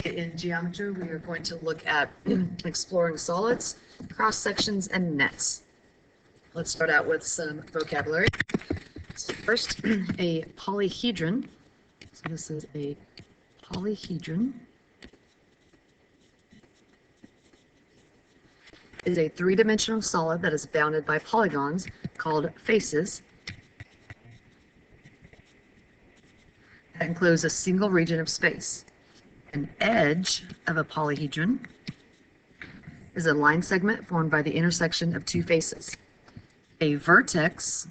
In geometry, we are going to look at exploring solids, cross sections, and nets. Let's start out with some vocabulary. So first, a polyhedron. So this is a polyhedron. Is a three-dimensional solid that is bounded by polygons called faces. That enclose a single region of space. An edge of a polyhedron is a line segment formed by the intersection of two faces. A vertex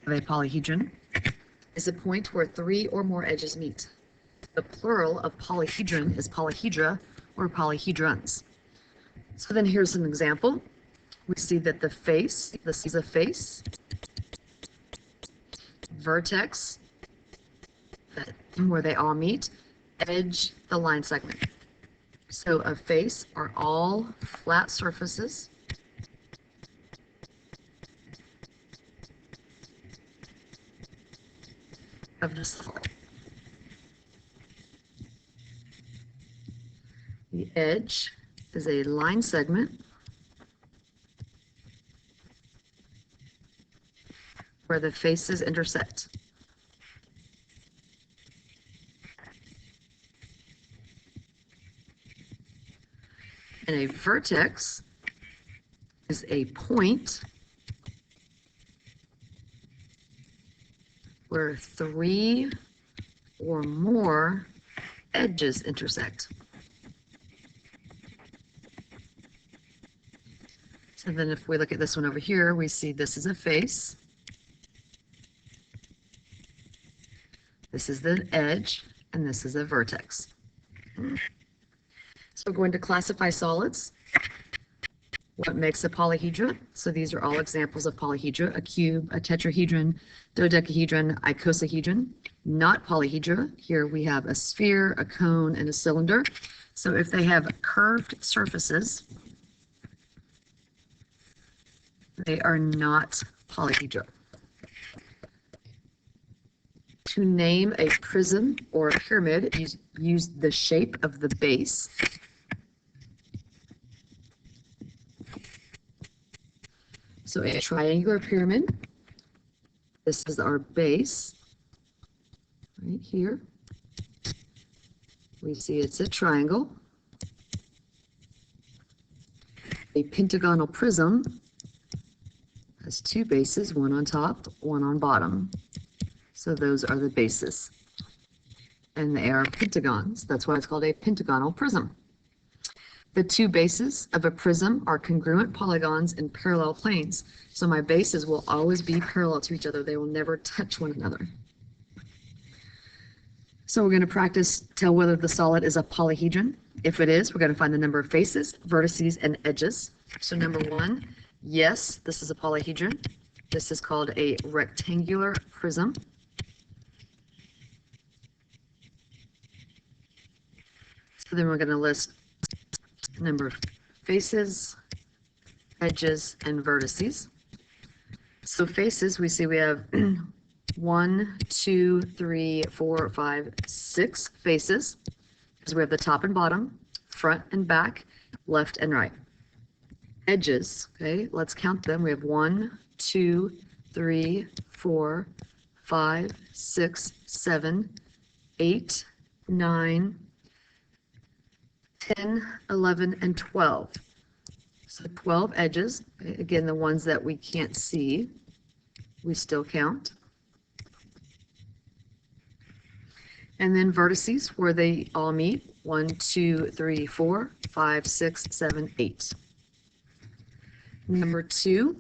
of a polyhedron is a point where three or more edges meet. The plural of polyhedron is polyhedra or polyhedrons. So then here's an example. We see that the face, this is a face, vertex, where they all meet, edge, the line segment. So a face are all flat surfaces of the solid. The edge is a line segment where the faces intersect. And a vertex is a point where three or more edges intersect. So then if we look at this one over here, we see this is a face. This is the edge, and this is a vertex. So we're going to classify solids. What makes a polyhedra? So these are all examples of polyhedra: a cube, a tetrahedron, dodecahedron, icosahedron. Not polyhedra. Here we have a sphere, a cone, and a cylinder. So if they have curved surfaces, they are not polyhedra. To name a prism or a pyramid, use the shape of the base. So a triangular pyramid, this is our base, right here. We see it's a triangle. A pentagonal prism has two bases, one on top, one on bottom. So those are the bases. And they are pentagons. That's why it's called a pentagonal prism. The two bases of a prism are congruent polygons in parallel planes. So my bases will always be parallel to each other. They will never touch one another. So we're going to practice tell whether the solid is a polyhedron. If it is, we're going to find the number of faces, vertices, and edges. So number one, yes, this is a polyhedron. This is called a rectangular prism. So then we're going to list number of faces, edges, and vertices. So faces, we see we have 1, 2, 3, 4, 5, 6 faces. So we have the top and bottom, front and back, left and right. Edges, okay, let's count them. We have 1, 2, 3, 4, 5, 6, 7, 8, 9, 10, 11, and 12. So 12 edges. Again, the ones that we can't see, we still count. And then vertices, where they all meet. 1, 2, 3, 4, 5, 6, 7, 8. Number 2,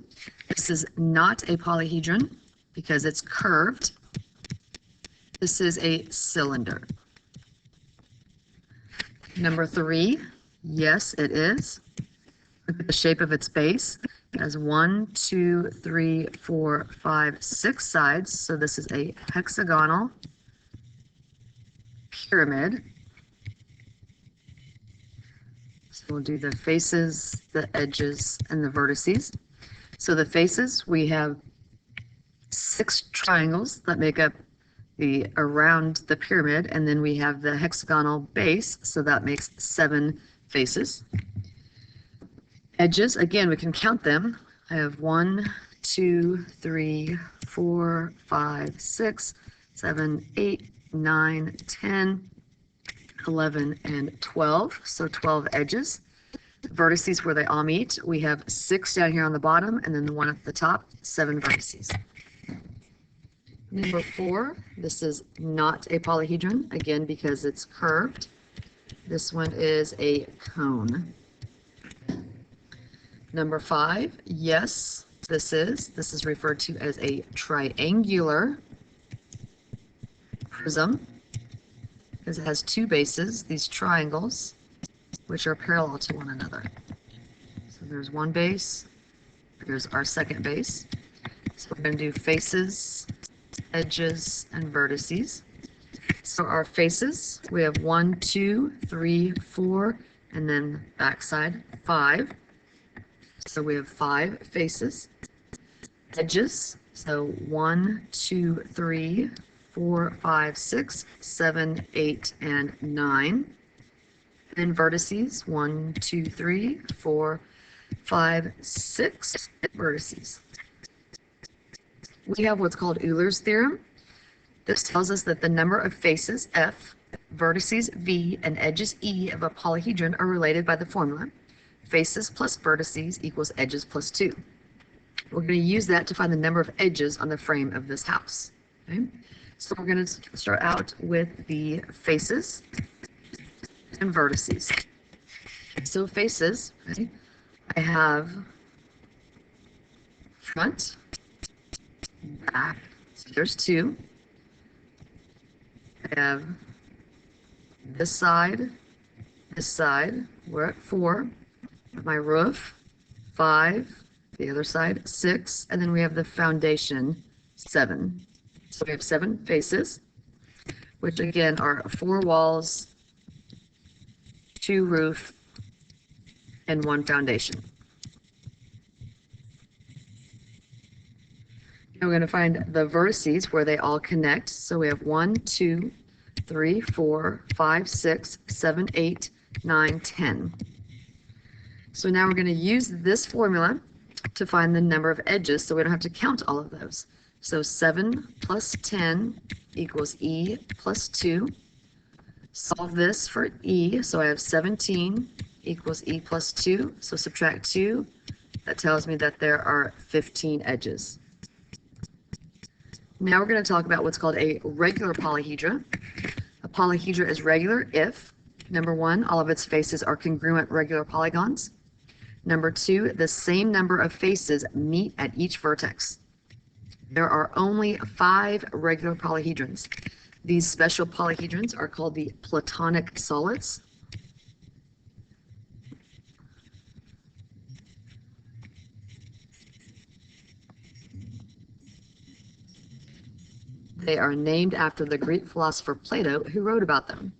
this is not a polyhedron because it's curved. This is a cylinder. Number 3, yes, it is. Look at the shape of its base. It has 1, 2, 3, 4, 5, 6 sides. So this is a hexagonal pyramid. So we'll do the faces, the edges, and the vertices. So the faces, we have 6 triangles that make up around the pyramid, and then we have the hexagonal base, so that makes 7 faces. Edges, again, we can count them. I have 1, 2, 3, 4, 5, 6, 7, 8, 9, 10, 11, and 12, so 12 edges. Vertices where they all meet, we have 6 down here on the bottom, and then the one at the top, 7 vertices. Number 4, this is not a polyhedron, again, because it's curved. This one is a cone. Number 5, yes, this is referred to as a triangular prism, because it has 2 bases, these triangles, which are parallel to one another. So there's one base, here's our second base. So we're going to do faces, edges, and vertices. So our faces, we have 1, 2, 3, 4, and then backside 5. So we have 5 faces. Edges, so 1, 2, 3, 4, 5, 6, 7, 8, and 9. And vertices, 1, 2, 3, 4, 5, 6 vertices. We have what's called Euler's theorem. This tells us that the number of faces, F, vertices, V, and edges, E, of a polyhedron are related by the formula. Faces plus vertices equals edges plus 2. We're going to use that to find the number of edges on the frame of this house. Okay? So we're going to start out with the faces and vertices. So faces, okay, I have front, back, so there's 2. I have this side, we're at 4. My roof, 5, the other side, 6, and then we have the foundation, 7. So we have 7 faces, which again are 4 walls, 2 roof, and 1 foundation. Now we're going to find the vertices where they all connect. So we have 1, 2, 3, 4, 5, 6, 7, 8, 9, 10. So now we're going to use this formula to find the number of edges, so we don't have to count all of those. So 7 plus 10 equals E plus 2. Solve this for E, so I have 17 equals E plus 2, so subtract 2. That tells me that there are 15 edges. Now we're going to talk about what's called a regular polyhedra. A polyhedra is regular if, number 1, all of its faces are congruent regular polygons. Number 2, the same number of faces meet at each vertex. There are only 5 regular polyhedrons. These special polyhedrons are called the Platonic solids. They are named after the Greek philosopher Plato, who wrote about them.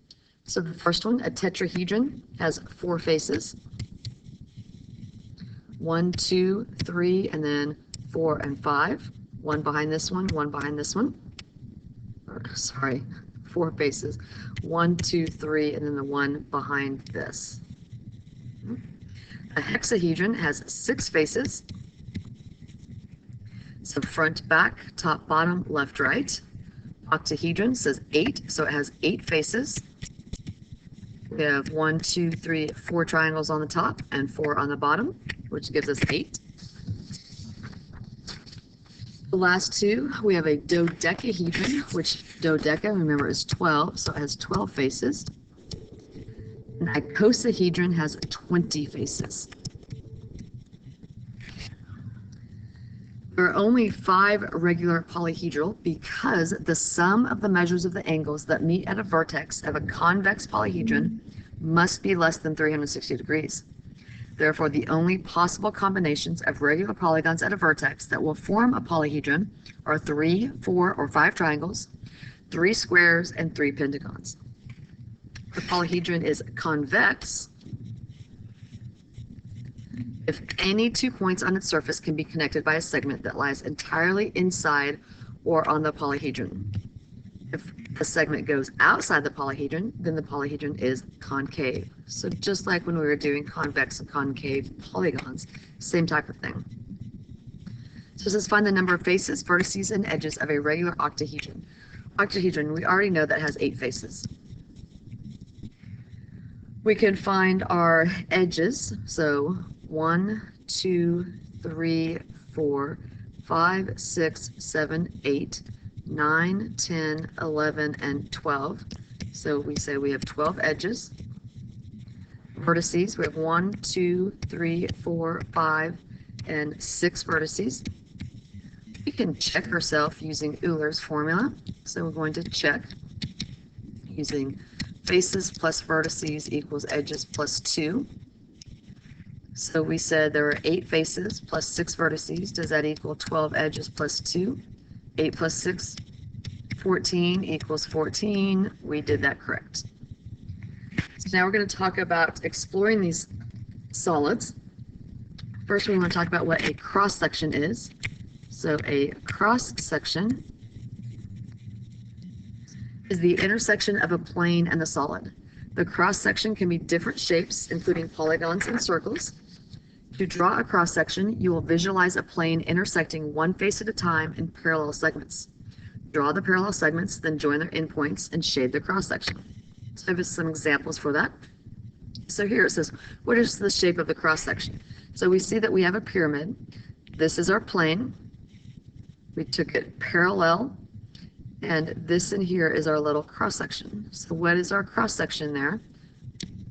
So the first one, a tetrahedron, has 4 faces. 1, 2, 3, and then 4 and 5. One behind this one, one behind this one. Sorry, 4 faces. 1, 2, 3, and then the one behind this. A hexahedron has 6 faces. So front, back, top, bottom, left, right. Octahedron says 8, so it has 8 faces. We have 1, 2, 3, 4 triangles on the top and 4 on the bottom, which gives us 8. The last 2, we have a dodecahedron, which dodeca, remember, is 12, so it has 12 faces. An icosahedron has 20 faces. There are only 5 regular polyhedral because the sum of the measures of the angles that meet at a vertex of a convex polyhedron must be less than 360 degrees. Therefore, the only possible combinations of regular polygons at a vertex that will form a polyhedron are 3, 4, or 5 triangles, 3 squares, and 3 pentagons. The polyhedron is convex if any 2 points on its surface can be connected by a segment that lies entirely inside or on the polyhedron. If the segment goes outside the polyhedron, then the polyhedron is concave. So just like when we were doing convex and concave polygons, same type of thing. So it says find the number of faces, vertices, and edges of a regular octahedron. Octahedron, we already know that has 8 faces. We can find our edges. So 1, 2, 3, 4, 5, 6, 7, 8, 9, 10, 11, and 12. So we say we have 12 edges. Vertices, we have 1, 2, 3, 4, 5, and 6 vertices. We can check ourselves using Euler's formula. So we're going to check using faces plus vertices equals edges plus 2. So we said there are 8 faces plus 6 vertices. Does that equal 12 edges plus 2? 8 plus 6, 14 equals 14. We did that correct. So now we're going to talk about exploring these solids. First, we want to talk about what a cross-section is. So a cross-section is the intersection of a plane and the solid. The cross-section can be different shapes, including polygons and circles. To draw a cross-section, you will visualize a plane intersecting one face at a time in parallel segments. Draw the parallel segments, then join their endpoints and shade the cross-section. So I have some examples for that. So here it says, what is the shape of the cross-section? So we see that we have a pyramid. This is our plane. We took it parallel, and this in here is our little cross-section. So what is our cross-section there?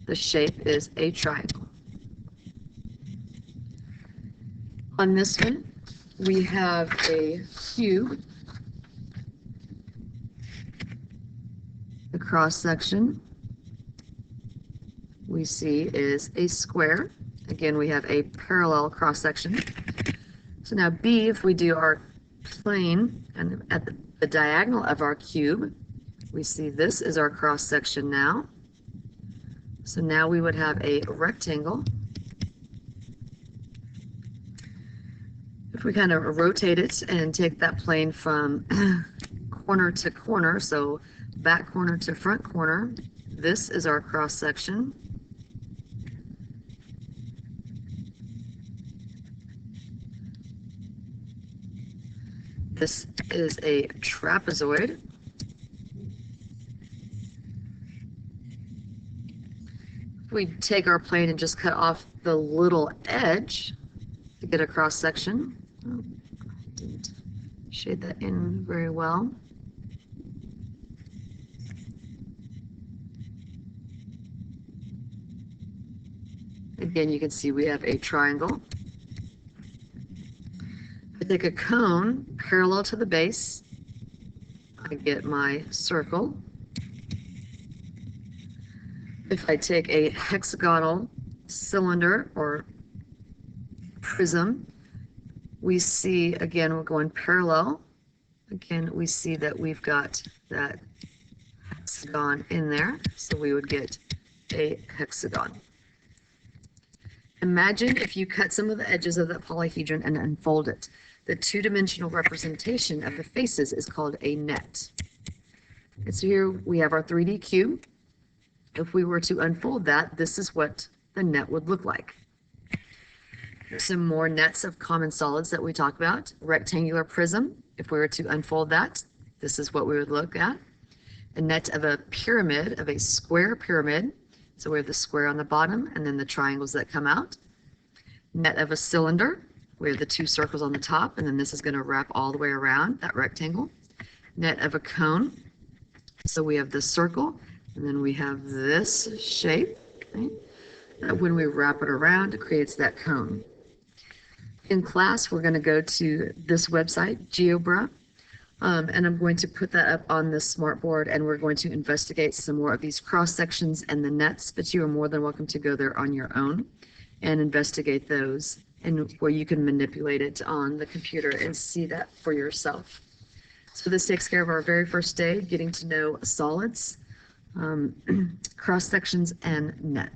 The shape is a triangle. On this one, we have a cube. The cross-section we see is a square. Again, we have a parallel cross-section. So now B, if we do our plane and at the diagonal of our cube, we see this is our cross-section now. So now we would have a rectangle. If we kind of rotate it and take that plane from corner to corner, so back corner to front corner, this is our cross-section. This is a trapezoid. If we take our plane and just cut off the little edge to get a cross-section, oh, I didn't shade that in very well. Again, you can see we have a triangle. I take a cone parallel to the base. I get my circle. If I take a hexagonal cylinder or prism, we see, again, we're going parallel. Again, we see that we've got that hexagon in there, so we would get a hexagon. Imagine if you cut some of the edges of that polyhedron and unfold it. The two-dimensional representation of the faces is called a net. And so here we have our 3D cube. If we were to unfold that, this is what the net would look like. Here's some more nets of common solids that we talk about. Rectangular prism, if we were to unfold that, this is what we would look at. A net of a pyramid, of a square pyramid. So we have the square on the bottom and then the triangles that come out. Net of a cylinder, we have the 2 circles on the top, and then this is going to wrap all the way around that rectangle. Net of a cone, so we have the circle, and then we have this shape. Okay? When we wrap it around, it creates that cone. In class, we're going to go to this website, GeoBra, and I'm going to put that up on the smartboard, and we're going to investigate some more of these cross sections and the nets, but you are more than welcome to go there on your own and investigate those, and where you can manipulate it on the computer and see that for yourself. So this takes care of our very first day, getting to know solids, cross sections, and net.